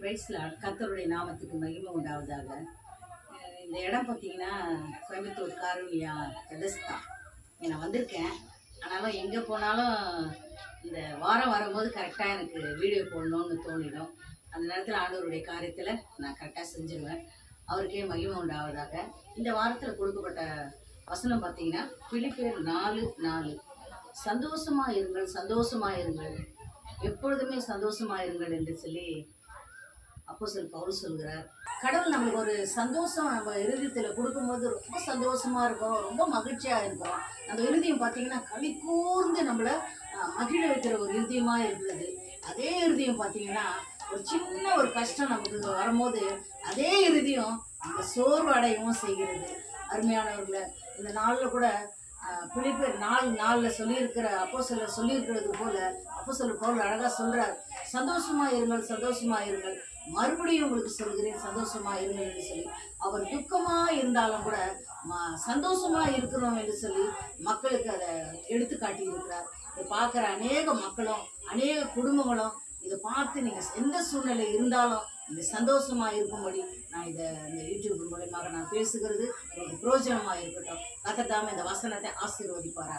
பிரைஸ்லார்ட் கர்த்தருடைய நாமத்துக்கு மகிமை உண்டாவதாக. இந்த இடம் பார்த்தீங்கன்னா கோயம்புத்தூர் காரூனியா பெதஸ்தா. நான் வந்திருக்கேன். ஆனாலும் எங்கே போனாலும் இந்த வாரம் வரும்போது கரெக்டாக எனக்கு வீடியோ போடணும்னு தோணிடும். அந்த நேரத்தில் ஆண்டவருடைய காரியத்தில் நான் கரெக்டாக செஞ்சுருவேன். அவருக்கே மகிமை உண்டாவதாக. இந்த வாரத்தில் கொடுக்கப்பட்ட வசனம் பார்த்தீங்கன்னா பிலிப்பியர் 4:4 சந்தோஷமாக இருங்கள், சந்தோஷமாக இருங்கள், எப்பொழுதுமே சந்தோஷமாக இருங்கள் என்று சொல்லி அப்போஸ்தலன் பவுல் சொல்கிறார். கடவுள் நம்மளுக்கு ஒரு சந்தோஷம் நம்ம இருதயத்தில் கொடுக்கும்போது ரொம்ப சந்தோஷமா இருக்கும், ரொம்ப மகிழ்ச்சியாக இருக்கும். அந்த இருதயம் பார்த்தீங்கன்னா களி கூர்ந்து நம்மளை மகிழ வைக்கிற ஒரு இருதயமாக இருக்கிறது. அதே இருதயம் பார்த்தீங்கன்னா ஒரு சின்ன ஒரு கஷ்டம் நமக்கு வரும்போது அதே இருதயம் நம்ம சோர்வு அடையவும் செய்கிறது. அருமையானவர்களை இந்த நாளில் கூட பிலிப்பியர் 4:4 சொல்லியிருக்கிற அப்போஸ்தலர் சொல்லியிருக்கிறது போல அப்போஸ்தலர் பவுல் அழகாக சொல்கிறார், சந்தோஷமா இருங்கள், சந்தோஷமா இருங்கள், மறுபடியும் உங்களுக்கு சொல்கிறேன் சந்தோஷமா இருங்கள் என்று சொல்லி. அவர் துக்கமா இருந்தாலும் கூட சந்தோஷமா இருக்கிறோம் என்று சொல்லி மக்களுக்கு அதை எடுத்து காட்டி இருக்கிறார். இதை பார்க்குற அநேக மக்களும் அநேக குடும்பங்களும் இதை பார்த்து நீங்கள் எந்த சூழ்நிலை இருந்தாலும் நீங்கள் சந்தோஷமாக இருக்கும்படி நான் இந்த யூடியூப் மூலமாக நான் பேசுகிறது உங்களுக்கு பிரயோஜனமாக இருக்கட்டும். கர்த்தர் தாமே இந்த வசனத்தை ஆசீர்வதிப்பாரா.